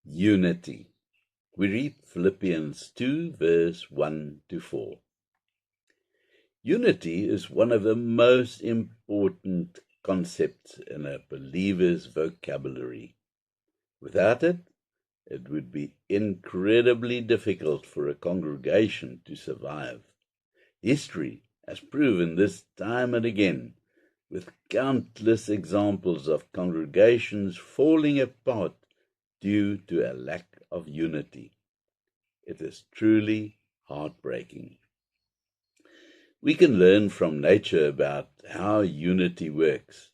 Unity. We read Philippians 2, verse 1 to 4. Unity is one of the most important concepts in a believer's vocabulary. Without it, it would be incredibly difficult for a congregation to survive. History has proven this time and again, with countless examples of congregations falling apart due to a lack of unity. It is truly heartbreaking. We can learn from nature about how unity works.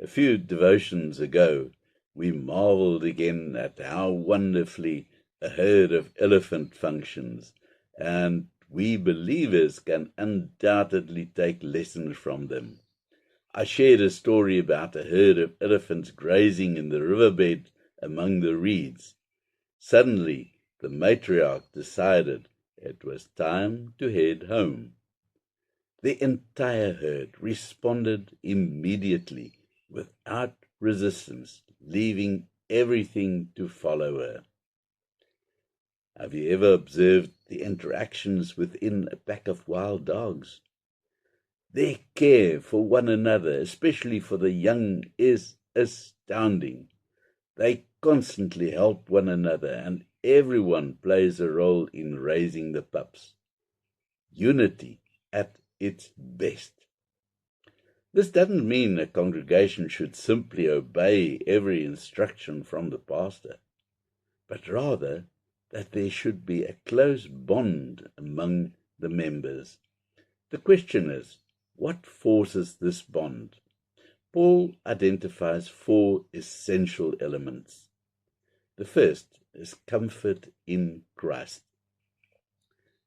A few devotions ago, we marveled again at how wonderfully a herd of elephant functions, and we believers can undoubtedly take lessons from them. I shared a story about a herd of elephants grazing in the riverbed among the reeds. Suddenly, the matriarch decided it was time to head home. The entire herd responded immediately, without resistance, leaving everything to follow her. Have you ever observed the interactions within a pack of wild dogs? Their care for one another, especially for the young, is astounding. They constantly help one another, and everyone plays a role in raising the pups. Unity at its best. This doesn't mean a congregation should simply obey every instruction from the pastor, but rather that there should be a close bond among the members. The question is, what forces this bond? Paul identifies 4 essential elements. The first is comfort in Christ.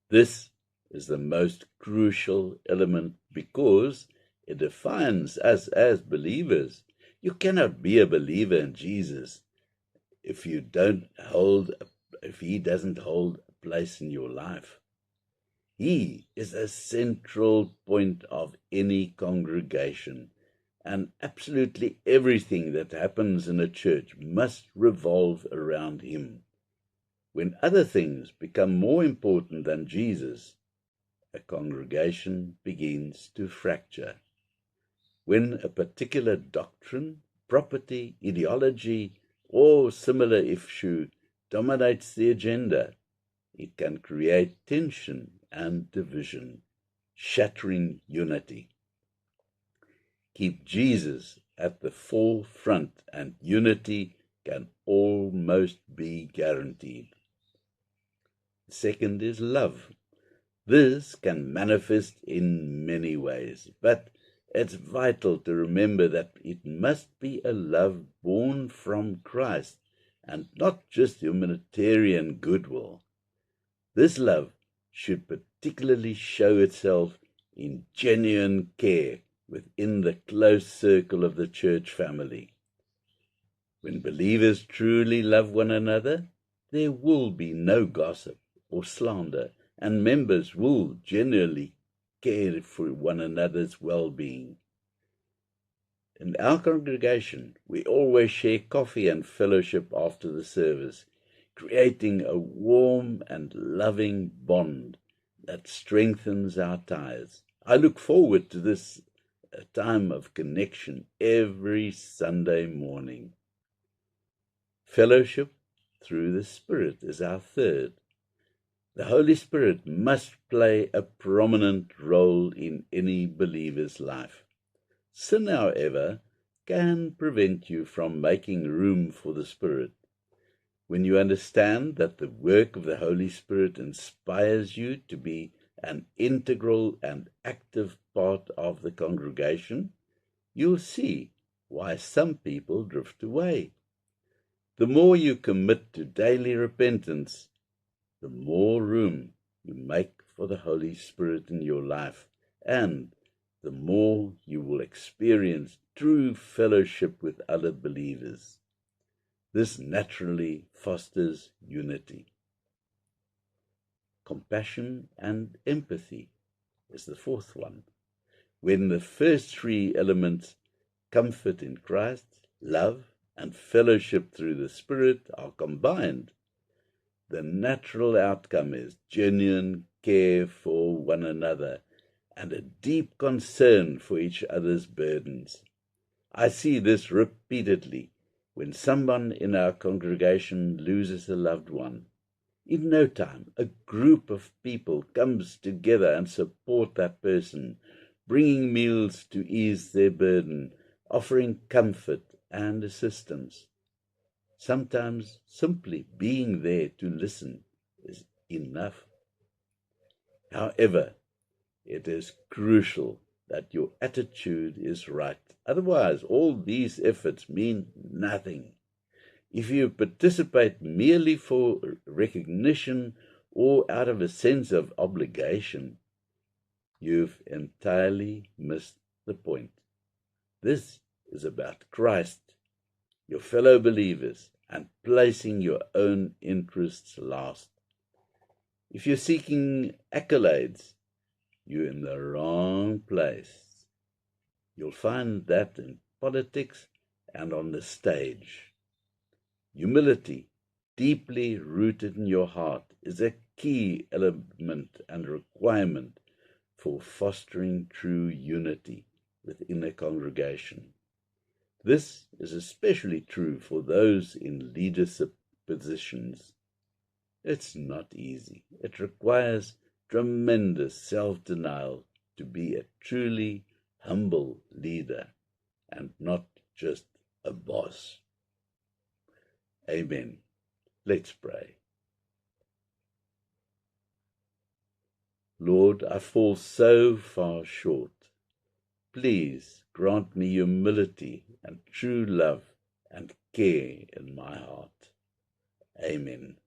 This is the most crucial element because it defines us as believers. You cannot be a believer in Jesus if he doesn't hold a place in your life. He is a central point of any congregation, and absolutely everything that happens in a church must revolve around him. When other things become more important than Jesus, a congregation begins to fracture. When a particular doctrine, property, ideology, or similar issue dominates the agenda, it can create tension and division, shattering unity. Keep Jesus at the forefront, and unity can almost be guaranteed. The second is love. This can manifest in many ways, but it's vital to remember that it must be a love born from Christ and not just humanitarian goodwill. This love should particularly show itself in genuine care within the close circle of the church family. When believers truly love one another, there will be no gossip or slander, and members will genuinely care for one another's well-being. In our congregation, we always share coffee and fellowship after the service, creating a warm and loving bond that strengthens our ties. I look forward to this time of connection every Sunday morning. Fellowship through the Spirit is our third. The Holy Spirit must play a prominent role in any believer's life. Sin, however, can prevent you from making room for the Spirit. When you understand that the work of the Holy Spirit inspires you to be an integral and active part of the congregation, you'll see why some people drift away. The more you commit to daily repentance, the more room you make for the Holy Spirit in your life, and the more you will experience true fellowship with other believers. This naturally fosters unity. Compassion and empathy is the fourth one. When the first 3 elements, comfort in Christ, love, and fellowship through the Spirit are combined, the natural outcome is genuine care for one another and a deep concern for each other's burdens. I see this repeatedly when someone in our congregation loses a loved one. In no time, a group of people comes together and support that person, bringing meals to ease their burden, offering comfort and assistance. Sometimes simply being there to listen is enough. However, it is crucial that your attitude is right. Otherwise, all these efforts mean nothing. If you participate merely for recognition or out of a sense of obligation, you've entirely missed the point. This is about Christ, your fellow believers, and placing your own interests last. If you're seeking accolades, you're in the wrong place. You'll find that in politics and on the stage. Humility, deeply rooted in your heart, is a key element and requirement for fostering true unity within a congregation. This is especially true for those in leadership positions. It's not easy. It requires tremendous self-denial to be a truly humble leader and not just a boss. Amen. Let's pray. Lord, I fall so far short. Please grant me humility and true love and care in my heart. Amen.